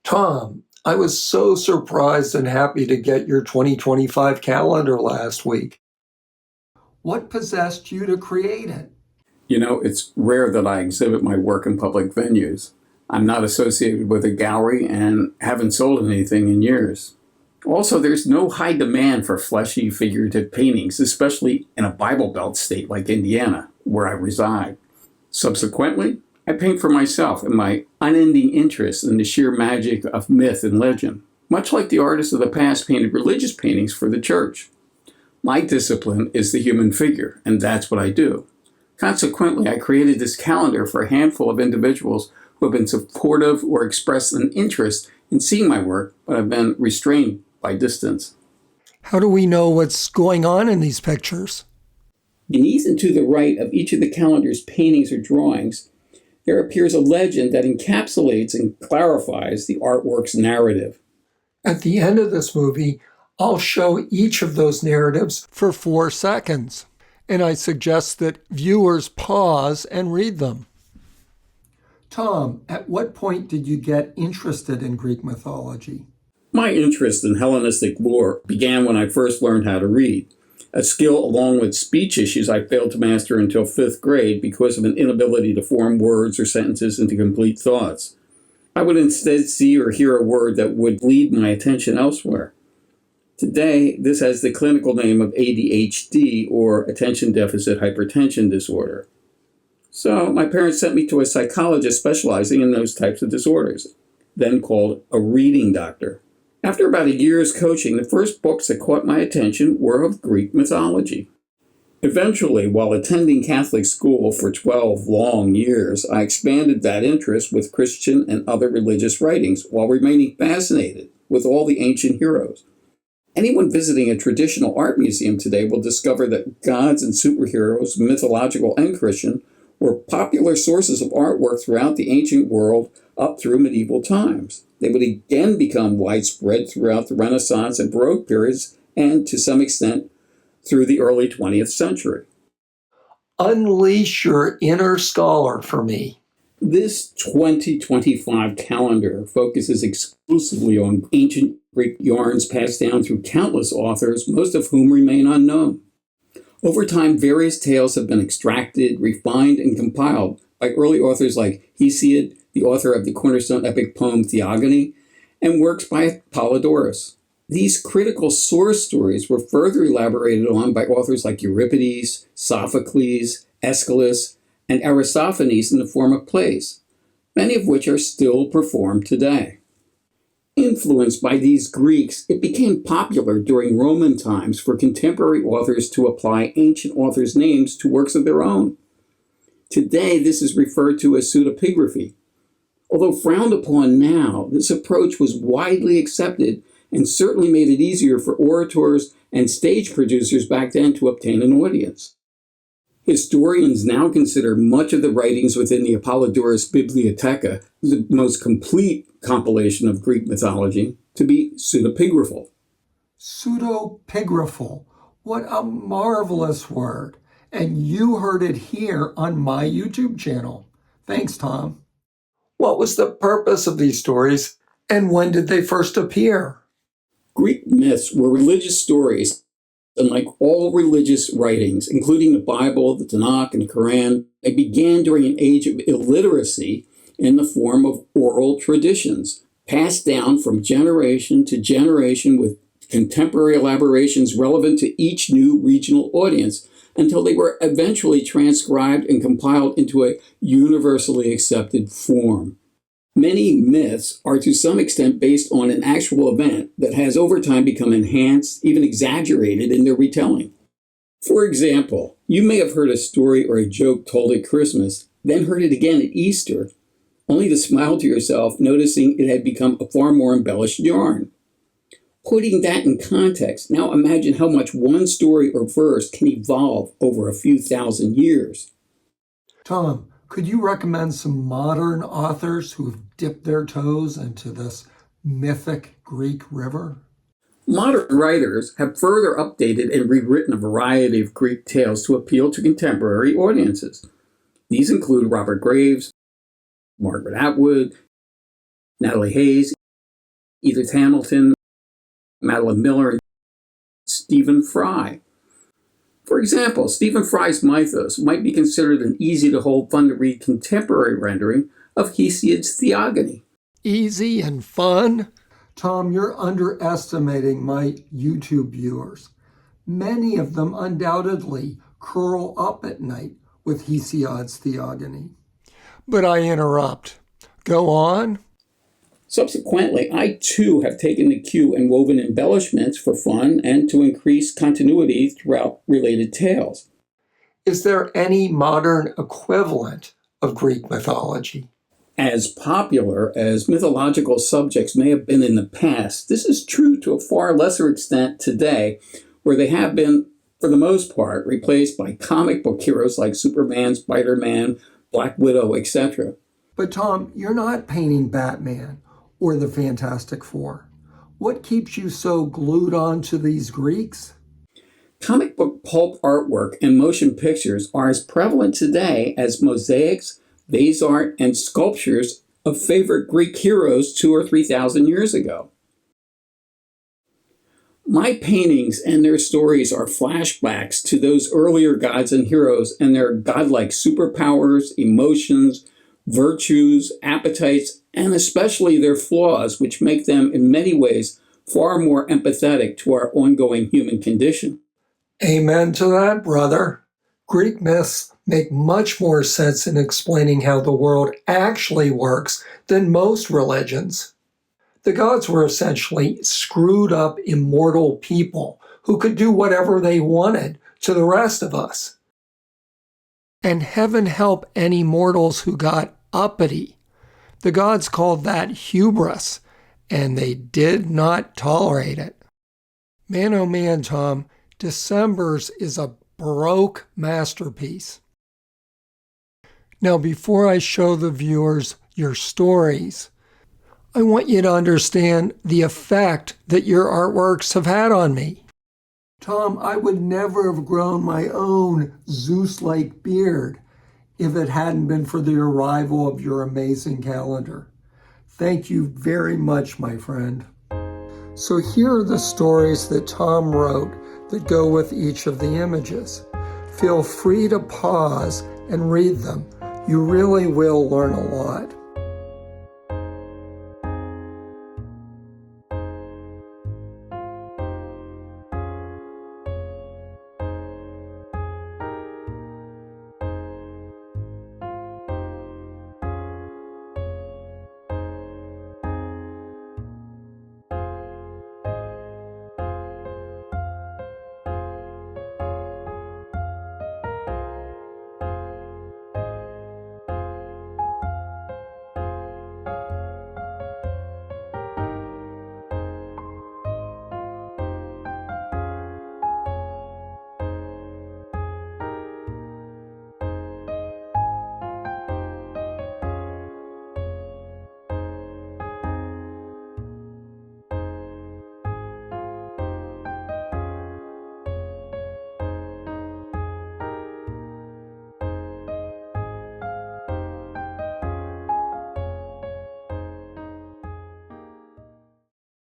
Tom, I was so surprised and happy to get your 2025 calendar last week. What possessed you to create it? It's rare that I exhibit my work in public venues. I'm not associated with a gallery and haven't sold anything in years. Also, there's no high demand for fleshy, figurative paintings, especially in a Bible Belt state like Indiana, where I reside. Subsequently, I paint for myself and my unending interest in the sheer magic of myth and legend, much like the artists of the past painted religious paintings for the church. My discipline is the human figure, and that's what I do. Consequently, I created this calendar for a handful of individuals who have been supportive or expressed an interest in seeing my work, but have been restrained by distance. How do we know what's going on in these pictures? Beneath and to the right of each of the calendar's paintings or drawings, there appears a legend that encapsulates and clarifies the artwork's narrative. At the end of this movie, I'll show each of those narratives for 4 seconds, and I suggest that viewers pause and read them. Tom, at what point did you get interested in Greek mythology? My interest in Hellenistic lore began when I first learned how to read, a skill along with speech issues I failed to master until 5th grade because of an inability to form words or sentences into complete thoughts. I would instead see or hear a word that would lead my attention elsewhere. Today, this has the clinical name of ADHD, or attention deficit hypertension disorder. So my parents sent me to a psychologist specializing in those types of disorders, then called a reading doctor. After about a year's coaching, the first books that caught my attention were of Greek mythology. Eventually, while attending Catholic school for 12 long years, I expanded that interest with Christian and other religious writings while remaining fascinated with all the ancient heroes. Anyone visiting a traditional art museum today will discover that gods and superheroes, mythological and Christian, were popular sources of artwork throughout the ancient world up through medieval times. They would again become widespread throughout the Renaissance and Baroque periods, and to some extent through the early 20th century. Unleash your inner scholar for me. This 2025 calendar focuses exclusively on ancient Greek yarns passed down through countless authors, most of whom remain unknown. Over time, various tales have been extracted, refined, and compiled by early authors like Hesiod, the author of the cornerstone epic poem Theogony, and works by Apollodorus. These critical source stories were further elaborated on by authors like Euripides, Sophocles, Aeschylus, and Aristophanes in the form of plays, many of which are still performed today. Influenced by these Greeks, it became popular during Roman times for contemporary authors to apply ancient authors' names to works of their own. Today, this is referred to as pseudepigraphy. Although frowned upon now, this approach was widely accepted and certainly made it easier for orators and stage producers back then to obtain an audience. Historians now consider much of the writings within the Apollodorus Bibliotheca, the most complete compilation of Greek mythology, to be pseudepigraphal. Pseudepigraphal. What a marvelous word. And you heard it here on my YouTube channel. Thanks, Tom. What was the purpose of these stories, and when did they first appear? Greek myths were religious stories, and like all religious writings, including the Bible, the Tanakh, and the Quran, they began during an age of illiteracy in the form of oral traditions, passed down from generation to generation with contemporary elaborations relevant to each new regional audience, until they were eventually transcribed and compiled into a universally accepted form. Many myths are to some extent based on an actual event that has over time become enhanced, even exaggerated in their retelling. For example, you may have heard a story or a joke told at Christmas, then heard it again at Easter, only to smile to yourself, noticing it had become a far more embellished yarn. Putting that in context, now imagine how much one story or verse can evolve over a few thousand years. Tom, could you recommend some modern authors who have dipped their toes into this mythic Greek river? Modern writers have further updated and rewritten a variety of Greek tales to appeal to contemporary audiences. These include Robert Graves, Margaret Atwood, Natalie Hayes, Edith Hamilton, Madeline Miller, and Stephen Fry. For example, Stephen Fry's Mythos might be considered an easy-to-hold, fun-to-read contemporary rendering of Hesiod's Theogony. Easy and fun? Tom, you're underestimating my YouTube viewers. Many of them undoubtedly curl up at night with Hesiod's Theogony. But I interrupt. Go on. Subsequently, I too have taken the cue and woven embellishments for fun and to increase continuity throughout related tales. Is there any modern equivalent of Greek mythology? As popular as mythological subjects may have been in the past, this is true to a far lesser extent today, where they have been, for the most part, replaced by comic book heroes like Superman, Spider-Man, Black Widow, etc. But Tom, you're not painting Batman or the Fantastic Four. What keeps you so glued on to these Greeks? Comic book pulp artwork and motion pictures are as prevalent today as mosaics, vase art, and sculptures of favorite Greek heroes 2,000 or 3,000 years ago. My paintings and their stories are flashbacks to those earlier gods and heroes and their godlike superpowers, emotions, virtues, appetites, and especially their flaws, which make them in many ways far more empathetic to our ongoing human condition. Amen to that, brother. Greek myths make much more sense in explaining how the world actually works than most religions. The gods were essentially screwed up immortal people who could do whatever they wanted to the rest of us. And heaven help any mortals who got uppity. The gods called that hubris, and they did not tolerate it. Man, oh man, Tom, December's is a Baroque masterpiece. Now, before I show the viewers your stories, I want you to understand the effect that your artworks have had on me. Tom, I would never have grown my own Zeus-like beard if it hadn't been for the arrival of your amazing calendar. Thank you very much, my friend. So here are the stories that Tom wrote that go with each of the images. Feel free to pause and read them. You really will learn a lot.